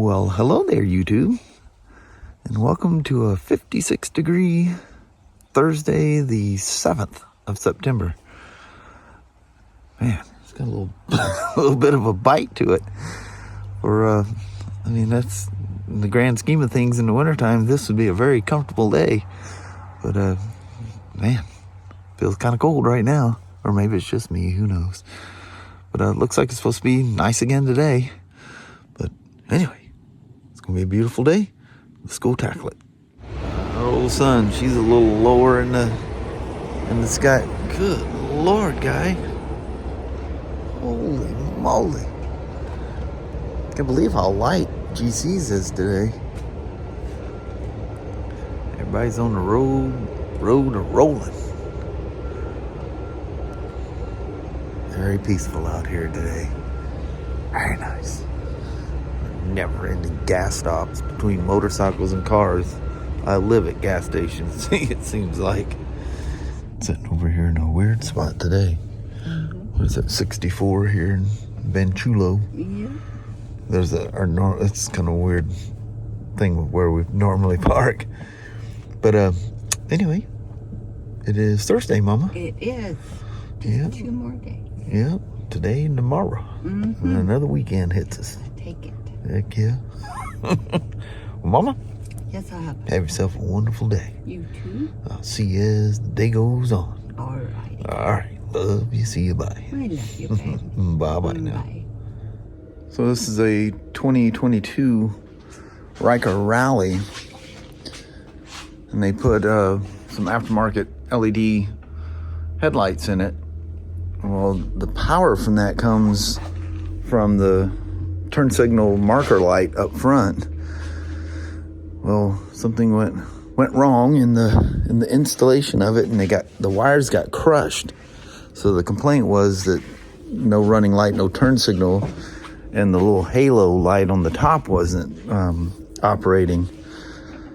Well, hello there, YouTube, and welcome to a 56-degree Thursday, the 7th of September. Man, it's got a little, a little bit of a bite to it. I mean, that's, in the grand scheme of things in the wintertime, this would be a very comfortable day. But, man, feels kind of cold right now. Or maybe it's just me, who knows. But it looks like it's supposed to be nice again today. But anyway, it's going to be a beautiful day. Let's go tackle it. Our old sun, she's a little lower in the sky. Good Lord, guy. Holy moly. Can't believe how light GC's is today. Everybody's on the road rolling. Very peaceful out here today. Very nice. Never-ending gas stops between motorcycles and cars. I live at gas stations, it seems like. Sitting over here in a weird spot today. What is it, 64 here in Benchulo? Yeah. There's it's kind of a weird thing where we normally park. But anyway, it is Thursday, Mama. It is. Just 2 more days. Yep, today and tomorrow. And another weekend hits us. Take it. Heck yeah. Well, Mama. Yes, I have. Have yourself a wonderful day. You too. I'll see you as the day goes on. All right. All right. Love you. See you. Bye. I love you, babe. Bye-bye now. Bye. So this is a 2022 Ryker Rally. And they put some aftermarket LED headlights in it. Well, the power from that comes from the turn signal marker light up front. Well, something went wrong in the installation of it, and the wires got crushed. So the complaint was that no running light, no turn signal, and the little halo light on the top wasn't operating.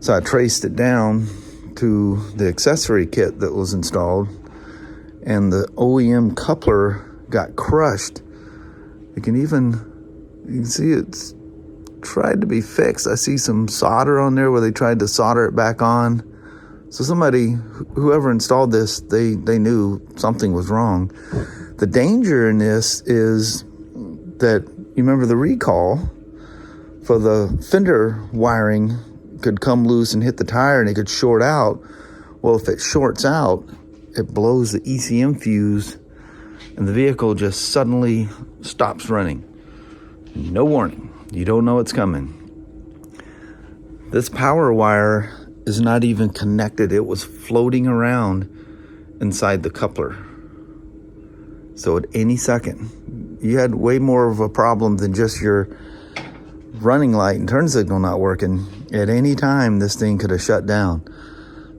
So I traced it down to the accessory kit that was installed, and the OEM coupler got crushed. You can see it's tried to be fixed. I see some solder on there where they tried to solder it back on. So whoever installed this, they knew something was wrong. The danger in this is that, you remember the recall for the fender wiring could come loose and hit the tire and it could short out. Well, if it shorts out, it blows the ECM fuse and the vehicle just suddenly stops running. No warning. You don't know it's coming. This power wire is not even connected. It was floating around inside the coupler. So at any second, you had way more of a problem than just your running light and turn signal not working. At any time, this thing could have shut down.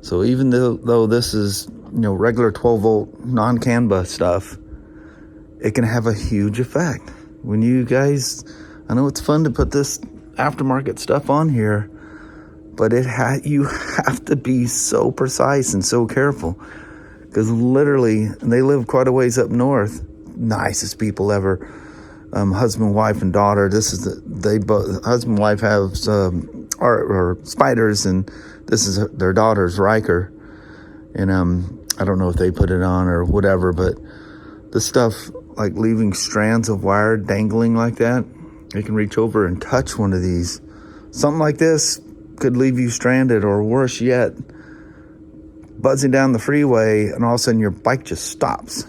So even though this is, regular 12-volt non-CAN bus stuff, it can have a huge effect. When you guys, I know it's fun to put this aftermarket stuff on here, but you have to be so precise and so careful, because literally, they live quite a ways up north. Nicest people ever. Husband, wife, and daughter. Husband and wife have are Spyders, and this is their daughter's Ryker. And I don't know if they put it on or whatever, but the stuff, like leaving strands of wire dangling like that, you can reach over and touch one of these. Something like this could leave you stranded, or worse yet, buzzing down the freeway and all of a sudden your bike just stops.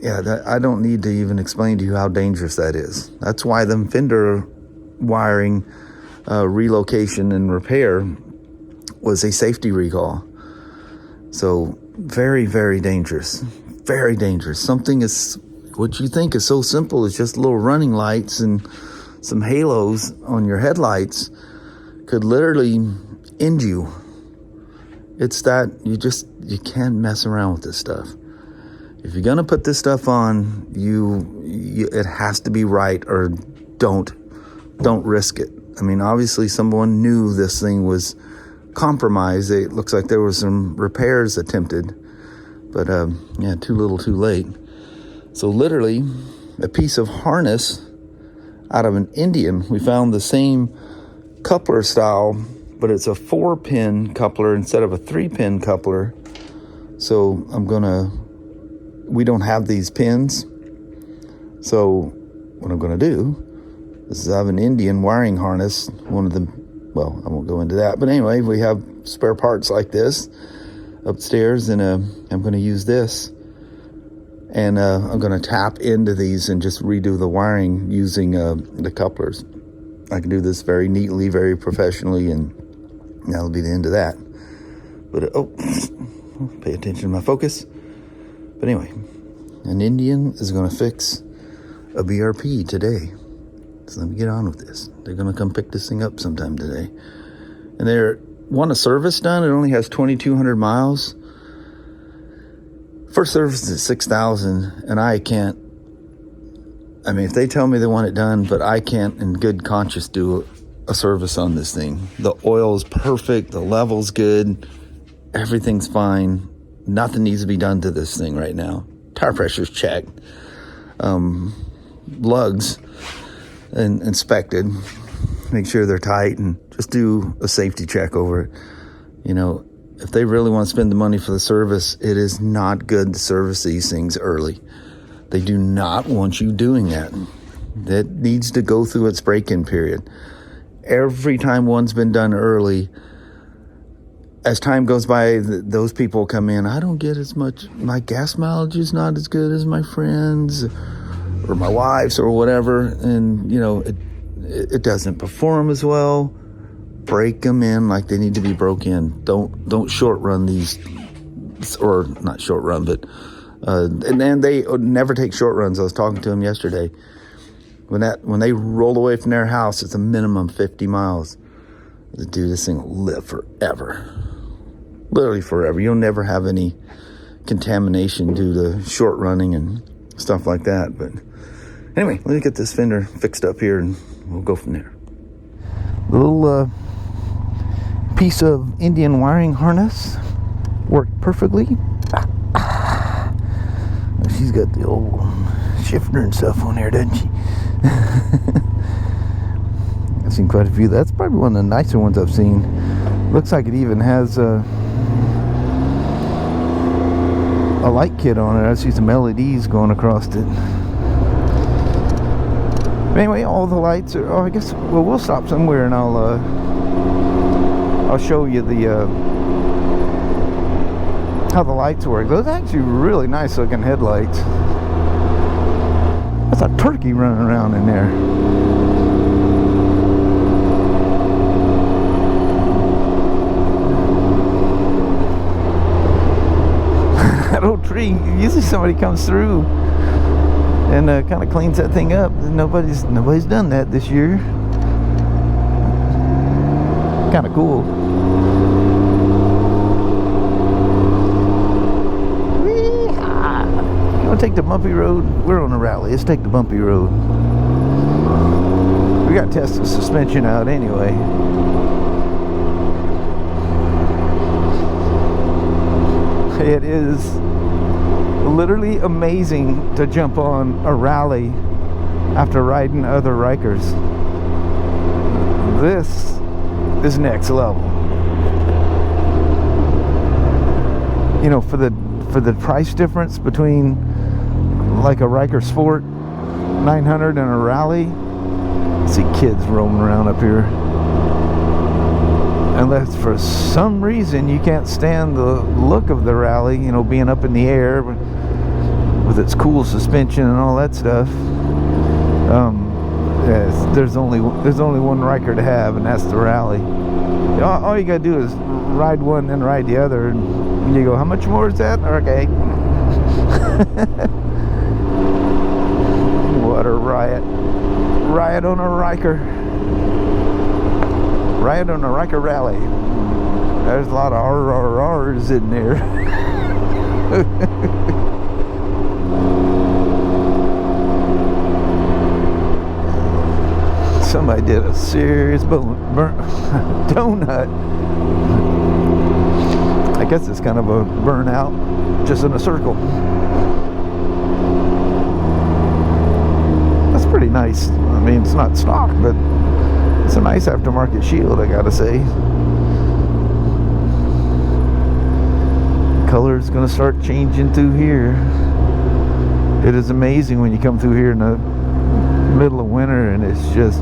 Yeah, I don't need to even explain to you how dangerous that is. That's why them fender wiring relocation and repair was a safety recall. So very, very dangerous. Very dangerous. Something is, what you think is so simple as just little running lights and some halos on your headlights could literally end you. It's that you can't mess around with this stuff. If you're gonna put this stuff on, it has to be right, or don't risk it. I mean, obviously someone knew this thing was compromised. It looks like there was some repairs attempted, but too little, too late. So literally, a piece of harness out of an Indian. We found the same coupler style, but it's a 4-pin coupler instead of a 3-pin coupler. So we don't have these pins. So what I'm gonna do is I have an Indian wiring harness. One of them, well, I won't go into that. But anyway, we have spare parts like this upstairs, and I'm gonna use this. And I'm gonna tap into these and just redo the wiring using the couplers. I can do this very neatly, very professionally, and that'll be the end of that. But, pay attention to my focus. But anyway, an Indian is gonna fix a BRP today. So let me get on with this. They're gonna come pick this thing up sometime today. And they want a service done. It only has 2,200 miles. First service is 6,000, and I can't. I mean, if they tell me they want it done, but I can't in good conscience do a service on this thing. The oil is perfect, the level's good, everything's fine. Nothing needs to be done to this thing right now. Tire pressure's checked, lugs and inspected, make sure they're tight, and just do a safety check over it. You know, if they really want to spend the money for the service, it is not good to service these things early. They do not want you doing that. That needs to go through its break-in period. Every time one's been done early, as time goes by, those people come in, I don't get as much, my gas mileage is not as good as my friends or my wife's or whatever, and you know, it doesn't perform as well. Break them in like they need to be broke in. Don't short run these, or not short run, but and then they never take short runs. I was talking to them yesterday. When they roll away from their house, it's a minimum 50 miles. Dude, this thing will live forever. Literally forever. You'll never have any contamination due to short running and stuff like that. But anyway, let me get this fender fixed up here and we'll go from there. Little piece of Indian wiring harness worked perfectly. She's got the old shifter and stuff on there, doesn't she? I've seen quite a few. That's probably one of the nicer ones I've seen. Looks like it even has a light kit on it. I see some LEDs going across it. But anyway, all the lights are. Oh, I guess. Well, we'll stop somewhere and I'll show you the how the lights work. Those are actually really nice looking headlights. That's a turkey running around in there. That old tree, usually somebody comes through and kind of cleans that thing up. Nobody's done that this year. Kind of cool. Take the bumpy road. We're on a rally. Let's take the bumpy road. We got to test the suspension out anyway. It is literally amazing to jump on a rally after riding other Rykers. This is next level. You know, for the price difference between like a Ryker Sport 900 and a rally, I see kids roaming around up here. Unless for some reason you can't stand the look of the rally, you know, being up in the air with its cool suspension and all that stuff. Yes, there's only one Ryker to have, and that's the rally. All you gotta do is ride one and ride the other, and you go, how much more is that? Okay. What a riot. Riot on a Ryker. Riot on a Ryker rally. There's a lot of RRRs in there. Somebody did a serious donut. I guess it's kind of a burnout, just in a circle. That's pretty nice. I mean, it's not stock, but it's a nice aftermarket shield, I gotta say. Color is gonna start changing through here. It is amazing when you come through here in the middle of winter, and it's just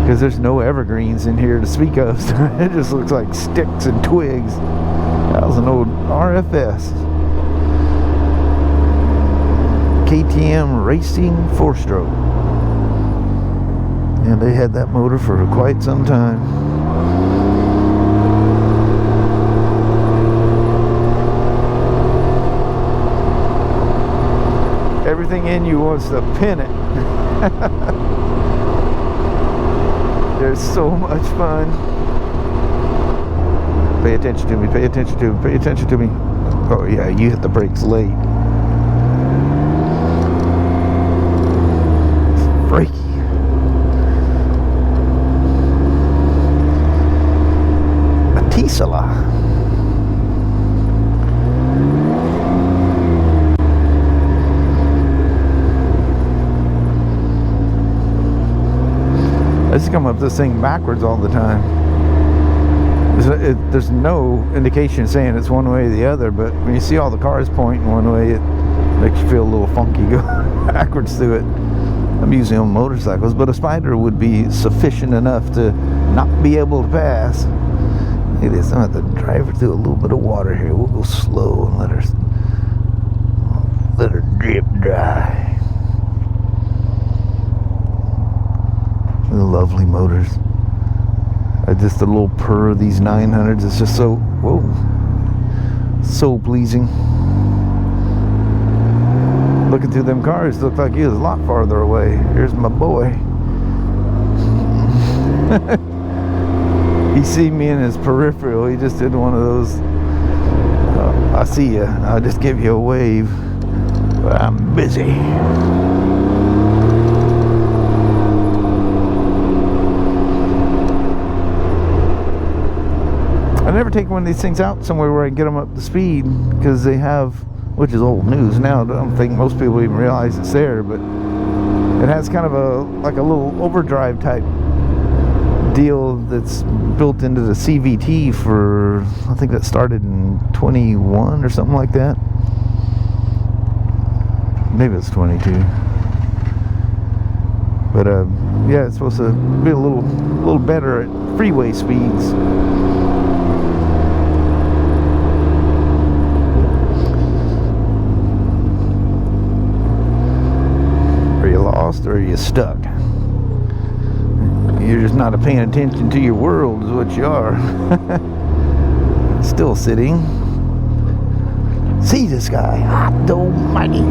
because there's no evergreens in here to speak of. It just looks like sticks and twigs. That was an old RFS KTM Racing 4-stroke, and they had that motor for quite some time. Everything in you wants to pin it. There's so much fun. Pay attention to me, pay attention to me, pay attention to me. Oh yeah, you hit the brakes late. Freaky. A Tesla. I just come up this thing backwards all the time. There's no indication saying it's one way or the other, but when you see all the cars pointing one way, it makes you feel a little funky going backwards through it. I'm using on motorcycles, but a Spyder would be sufficient enough to not be able to pass. It is. I'm going to have to drive her through a little bit of water here. We'll go slow and let her drip dry. Lovely motors. Just the little purr of these 900s. It's just so, whoa, so pleasing. Looking through them cars, looked like he was a lot farther away. Here's my boy. He see me in his peripheral. He just did one of those. I see you. I'll just give you a wave. But I'm busy. I never take one of these things out somewhere where I can get them up to speed, because they have, which is old news now, I don't think most people even realize it's there, but it has kind of like a little overdrive type deal that's built into the CVT for, I think that started in 21 or something like that. Maybe it's 22. But yeah, it's supposed to be a little better at freeway speeds. Or are you stuck? You're just not paying attention to your world is what you are. Still sitting. See this guy, hot almighty.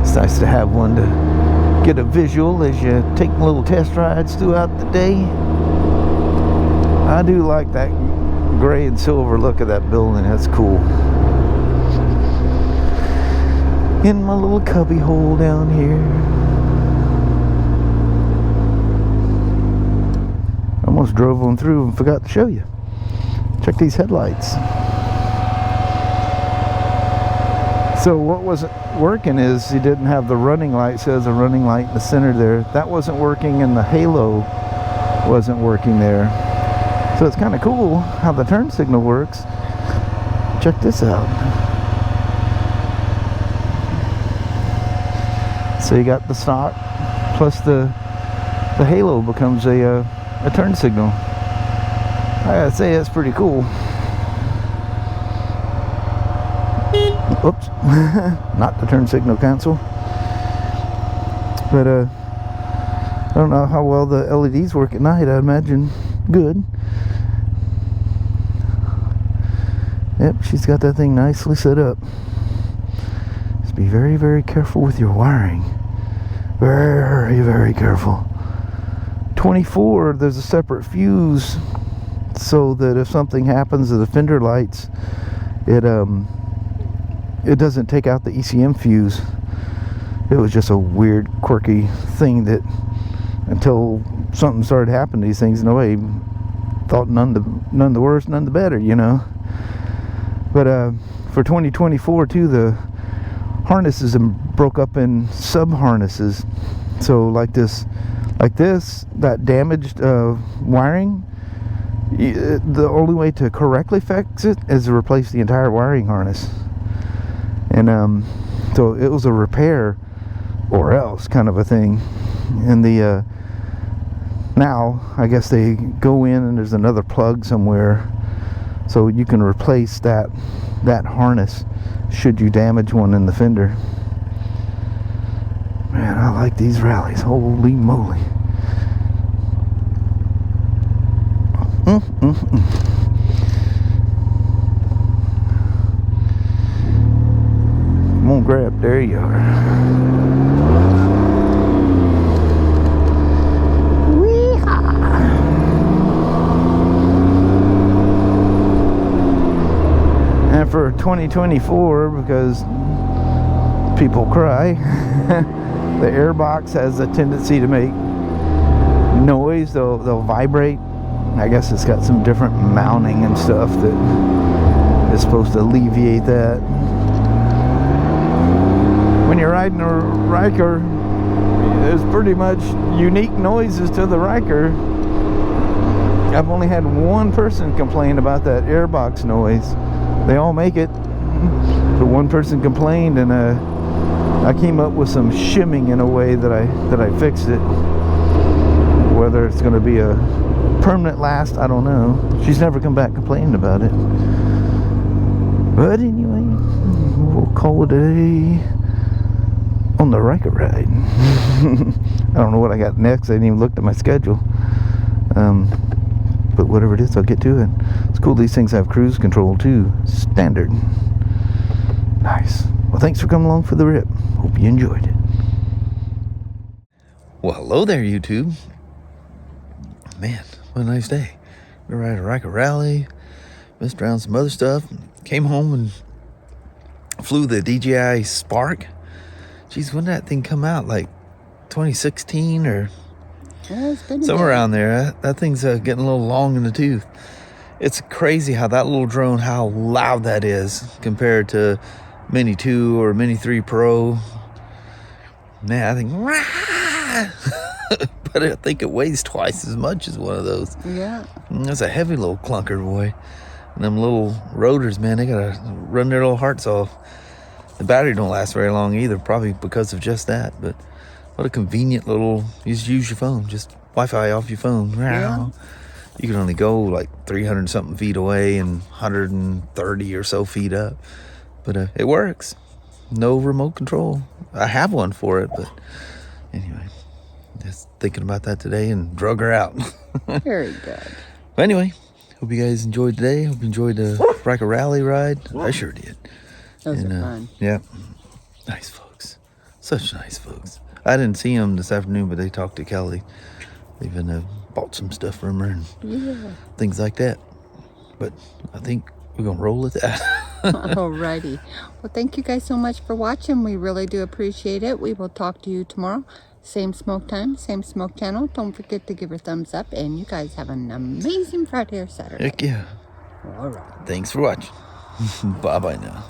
It's nice to have one to get a visual as you take little test rides throughout the day. I do like that gray and silver look of that building. That's cool. In my little cubby hole down here. Almost drove on through and forgot to show you. Check these headlights. So what wasn't working is you didn't have the running light. It says a running light in the center there. That wasn't working, and the halo wasn't working there. So it's kind of cool how the turn signal works. Check this out. So you got the stock plus the halo becomes a turn signal. I gotta say that's pretty cool. Oops, not the turn signal cancel. But I don't know how well the LEDs work at night. I imagine good. Yep, she's got that thing nicely set up. Just be very, very careful with your wiring. Very, very careful. 24, there's a separate fuse so that if something happens to the fender lights, it doesn't take out the ECM fuse. It was just a weird, quirky thing that until something started happening to these things, nobody thought none the worse, none the better, you know. But for 2024 too, the harnesses broke up in sub harnesses. So like this, that damaged wiring, the only way to correctly fix it is to replace the entire wiring harness. And so it was a repair or else kind of a thing. And the now I guess they go in and there's another plug somewhere, so you can replace that harness should you damage one in the fender. Man, I like these rallies. Holy moly. Come on, grab. There you are. And for 2024, because people cry, the airbox has a tendency to make noise. They'll vibrate. I guess it's got some different mounting and stuff that is supposed to alleviate that. When you're riding a Ryker, there's pretty much unique noises to the Ryker. I've only had one person complain about that airbox noise. They all make it, but one person complained, and I came up with some shimming in a way that I fixed it. Whether it's going to be a permanent last, I don't know. She's never come back complaining about it. But anyway, we'll call it a day on the Ryker ride. I don't know what I got next. I didn't even look at my schedule. But whatever it is, I'll get to it. It's cool these things have cruise control too. Standard. Nice. Well, thanks for coming along for the rip. Hope you enjoyed it. Well, hello there, YouTube. Man, what a nice day. We ride a Ryker rally, messed around some other stuff, came home and flew the DJI Spark. Geez, when did that thing come out? Like 2016 or somewhere around there. That thing's getting a little long in the tooth. It's crazy how that little drone, how loud that is compared to Mini 2 or Mini 3 Pro. Man, I think, but I think it weighs twice as much as one of those. Yeah. That's a heavy little clunker, boy. And them little rotors, man, they gotta run their little hearts off. The battery don't last very long either, probably because of just that. But what a convenient little, you just use your phone, just Wi-Fi off your phone. Yeah. You can only go like 300 something feet away and 130 or so feet up. But it works. No remote control. I have one for it, but anyway, just thinking about that today and drug her out. Very good. But anyway, hope you guys enjoyed today. Hope you enjoyed the Ryker rally ride. I sure did. Those are fun. Yeah. Nice folks. Such nice folks. I didn't see them this afternoon, but they talked to Kelly. They even bought some stuff from her and things like that. But I think we're going to roll with that. Alrighty. Well, thank you guys so much for watching. We really do appreciate it. We will talk to you tomorrow. Same smoke time, same smoke channel. Don't forget to give her a thumbs up. And you guys have an amazing Friday or Saturday. Heck yeah. Alright. Thanks for watching. Bye-bye now.